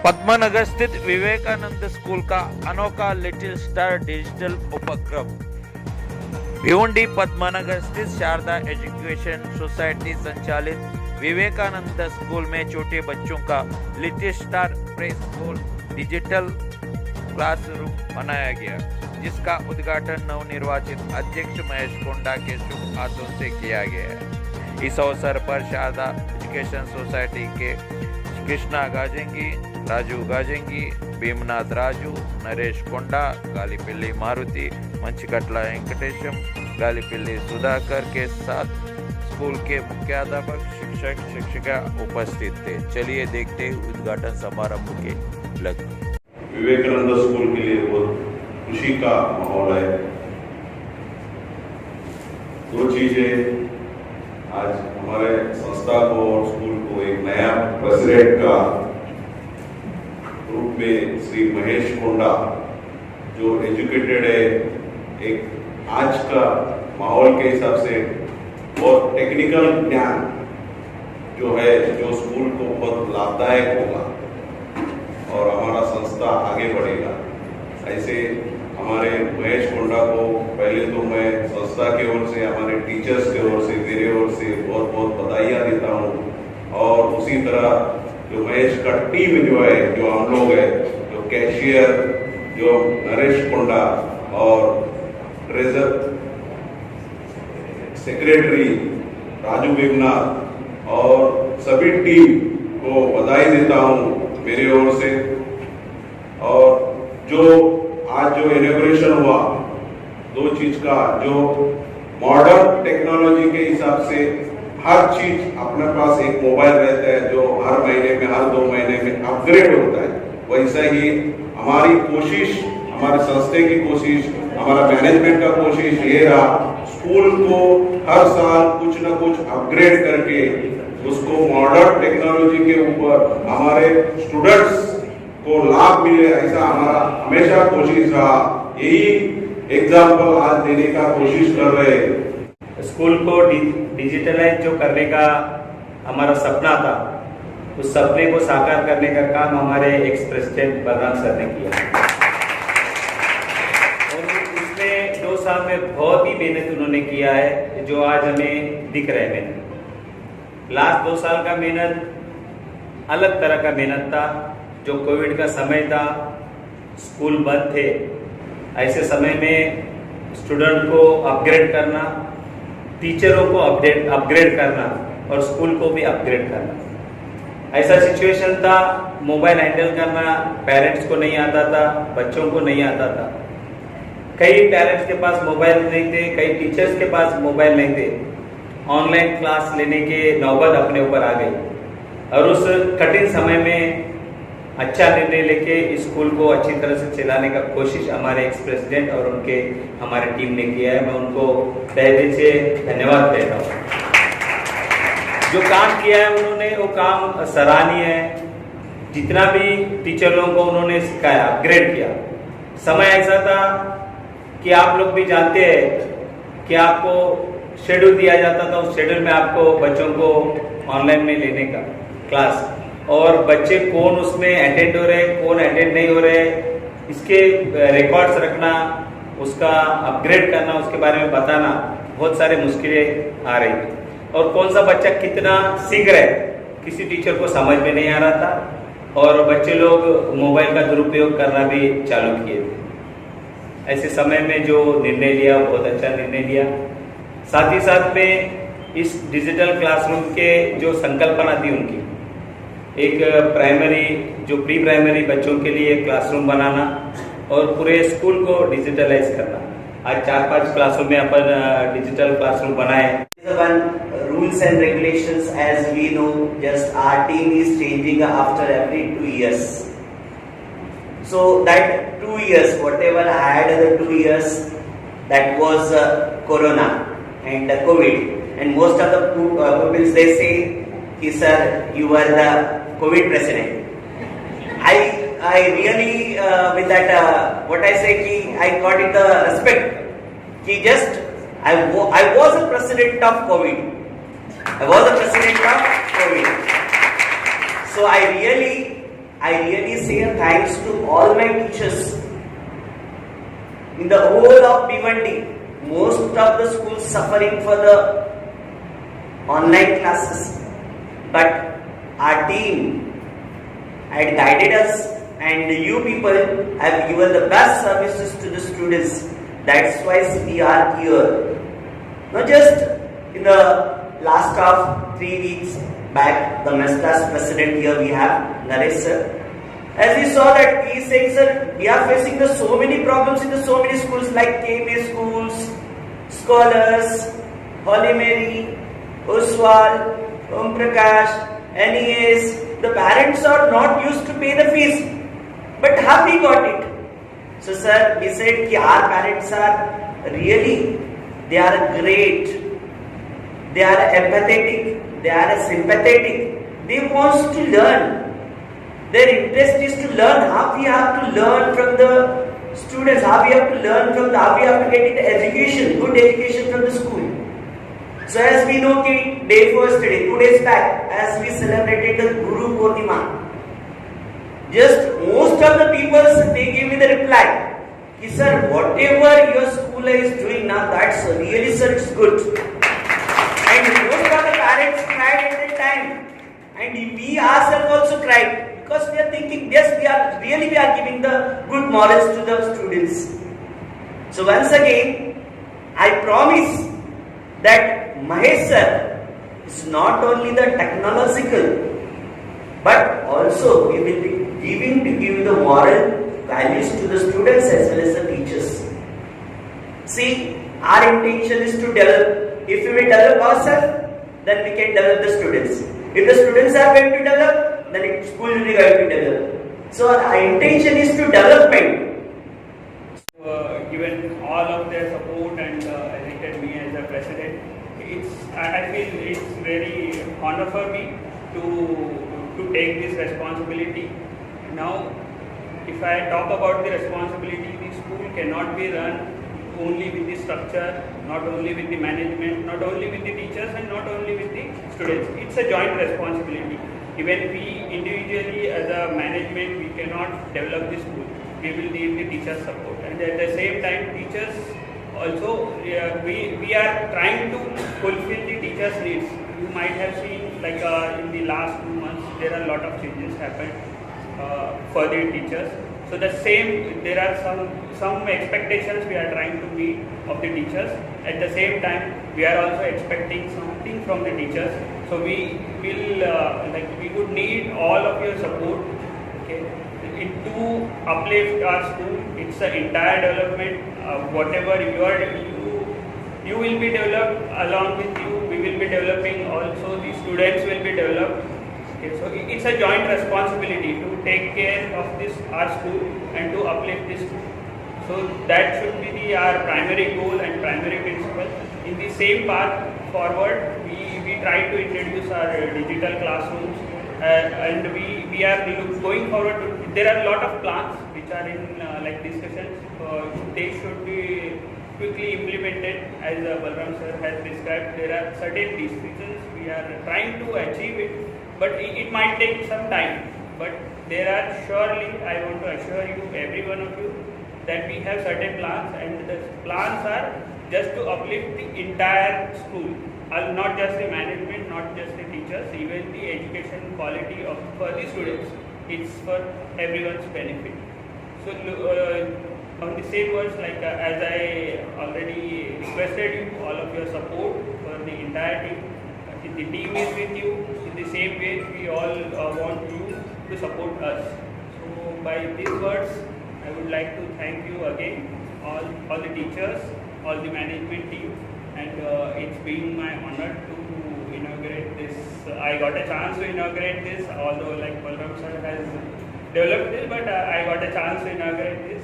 पद्मानगर स्थित विवेकानंद स्कूल का अनोखा लिटिल स्टार डिजिटल उपक्रम। भिवंडी पद्मानगर स्थित शारदा एजुकेशन सोसाइटी संचालित विवेकानंद स्कूल में छोटे बच्चों का little star play school digital classroom बनाया गया, जिसका उद्घाटन नवनिर्वाचित अध्यक्ष महेश कोंडा के शुभ हाथों से किया गया है। इस अवसर पर शारदा एजुकेशन सोसाइटी के कृष्णा गाजेंगी, राजू गाजेंगी, भीमनाथ राजू, नरेश कोंडा, गालीपिल्ली मारुति, मंचकटला वेंकटेशम, गालीपिल्ली सुधाकर के साथ स्कूल के मुख्याध्यापक, शिक्षक, शिक्षिका उपस्थित थे। चलिए देखते हैं उद्घाटन समारोह के लग। विवेकानंद स्कूल के लिए बहुत खुशी का माहौल है। दो चीजें आज हमारे संस्था को और स्कूल को एक नया प्रेसिडेंट का रूप में श्री महेश कोंडा जो एजुकेटेड है, एक आज का माहौल के हिसाब से बहुत टेक्निकल ज्ञान जो है, जो स्कूल को बहुत लाभदायक होगा और हमारा संस्था आगे बढ़ेगा। ऐसे हमारे महेश कोंडा को पहले तो मैं संस्था की ओर से, हमारे टीचर्स की ओर से, मेरे ओर से बहुत बहुत बधाइयाँ देता हूँ। और उसी तरह जो महेश का टीम जो है, जो हम लोग है, जो कैशियर जो नरेश कोंडा और ट्रेजर सेक्रेटरी राजू भीमनाथ और सभी टीम को बधाई देता हूँ मेरे ओर से। और जो आज जो इनॉग्रेशन हुआ, दो चीज का, जो मॉडर्न टेक्नोलॉजी के हिसाब से हर चीज अपने पास एक मोबाइल रहता है जो हर महीने में, हर 2 महीने में अपग्रेड होता है। वैसा ही हमारी कोशिश, हमारे संस्था की कोशिश, हमारा मैनेजमेंट का कोशिश ये रहा, स्कूल को हर साल कुछ ना कुछ अपग्रेड करके उसको मॉडर्न टेक्नोलॉजी के ऊपर हमारे स्टूडेंट्स को लाभ मिले, ऐसा हमारा हमेशा कोशिश रहा। यही एग्जाम्पल आज देने का कोशिश कर रहे हैं। स्कूल को डिजिटलाइज जो करने का हमारा सपना था, उस सपने को साकार करने का काम हमारे एक्स प्रेसिडेंट बलराम सर ने किया और उसमें 2 साल में बहुत ही मेहनत उन्होंने किया है, जो आज हमें दिख रहा है। मेहनत लास्ट 2 साल का मेहनत अलग तरह का मेहनत था। जो कोविड का समय था, स्कूल बंद थे, ऐसे समय में स्टूडेंट को अपग्रेड करना, टीचरों को अपग्रेड करना और स्कूल को भी अपग्रेड करना, ऐसा सिचुएशन था। मोबाइल हैंडल करना पेरेंट्स को नहीं आता था, बच्चों को नहीं आता था। कई पेरेंट्स के पास मोबाइल नहीं थे, कई टीचर्स के पास मोबाइल नहीं थे। ऑनलाइन क्लास लेने के नौबत अपने ऊपर आ गई और उस कठिन समय में अच्छा निर्णय लेके स्कूल को अच्छी तरह से चलाने का कोशिश हमारे एक्स प्रेसिडेंट और उनके हमारे टीम ने किया है। मैं उनको तहे दिल से धन्यवाद देता हूँ। जो काम किया है उन्होंने, वो काम सराहनीय है। जितना भी टीचर लोगों को उन्होंने सिखाया, अपग्रेड किया। समय ऐसा था कि आप लोग भी जानते हैं कि आपको शेड्यूल दिया जाता था, उस शेड्यूल में आपको बच्चों को ऑनलाइन में लेने का क्लास, और बच्चे कौन उसमें अटेंड हो रहे, कौन अटेंड नहीं हो रहे, इसके रिकॉर्ड्स रखना, उसका अपग्रेड करना, उसके बारे में बताना, बहुत सारे मुश्किलें आ रही थी। और कौन सा बच्चा कितना सीख रहा है, किसी टीचर को समझ में नहीं आ रहा था और बच्चे लोग मोबाइल का दुरुपयोग करना भी चालू किए थे। ऐसे समय में जो निर्णय लिया, बहुत अच्छा निर्णय लिया। साथ ही साथ में इस डिजिटल क्लासरूम के जो संकल्पना थी उनकी, एक प्राइमरी, जो प्री प्राइमरी बच्चों के लिए क्लासरूम बनाना और पूरे स्कूल को डिजिटलाइज करना। आज 4-5 क्लासरूम में अपन डिजिटल क्लासरूम बनाए। Rules and regulations, as we know, just our team is changing after every 2 years. So that 2 years, whatever I had the 2 years, that was Corona and COVID, and most of the people they say, "Ki sir, you are the COVID president." I really with that what I say ki I got it the respect ki just I was a president of COVID. I was a president of COVID. So I really I really say a thanks to all my teachers. In the whole of Bhiwandi, most of the schools suffering for the online classes, but our team had guided us, and you people have given the best services to the students. That's why we are here. Not just in the last of 3 weeks back, the MESTAS president here we have, Naresh sir. As we saw that he is saying, sir, we are facing so many problems in so many schools like KMA schools, Scholars, Holy Mary, Oswal, Om Prakash, NES. The parents are not used to pay the fees. But have we got it? So sir, we said that our parents are really, they are great. They are empathetic. They are sympathetic. They want to learn. Their interest is to learn. How we have to learn from the students. How we have to learn from how we have to get the education, good education from the school. So as we know, day first today, 2 days back, as we celebrated the Guru Purnima, just most of the people, they gave me the reply, sir, whatever your school is doing now, that's really, sir, it's good. And most of the parents cried at that time, and we ourselves also cried, because we are thinking, yes, we are giving the good morals to the students. So once again, I promise that Mahesh sir is not only the technological, but also we will be giving to give the moral values to the students as well as the teachers. See, our intention is to develop. If we will develop ourselves, then we can develop the students. If the students are going to develop, then school will be going to develop. So our intention is to development. Given all of their support and elected me as a president, I feel it's very honor for me to take this responsibility. Now, if I talk about the responsibility, the school cannot be run only with the structure, not only with the management, not only with the teachers, and not only with the students. It's a joint responsibility. Even we individually as a management, we cannot develop the school. We will need the teachers' support. And at the same time, teachers also, we are trying to fulfill the teachers' needs. You might have seen, like in the last 2 months, there are a lot of changes happened for the teachers. So the same, there are some expectations we are trying to meet of the teachers. At the same time, we are also expecting something from the teachers. So we will, we would need all of your support. Okay, to uplift our school. It's the entire development. Whatever you will be developed along with you. We will be developing also. The students will be developed. Okay, so it's a joint responsibility to take care of our school and to uplift this school. So that should be our primary goal and primary principle. In the same path forward, we try to introduce our digital classrooms, and we are going forward. There are a lot of plans which are in discussions. They should be quickly implemented, as Balram sir has described. There are certain decisions we are trying to achieve it, but it might take some time. But there are surely, I want to assure you, every one of you, that we have certain plans, and the plans are just to uplift the entire school, not just the management, not just the teachers, even the education quality for the students. It's for everyone's benefit. So on the same words, as I already requested you, all of your support for the entire team. The team is with you. In the same way, we all want you to support us. So by these words, I would like to thank you again, all the teachers, all the management team, and it's been my honor to inaugurate this. I got a chance to inaugurate this, although Balram sir has developed this, but I got a chance to inaugurate this.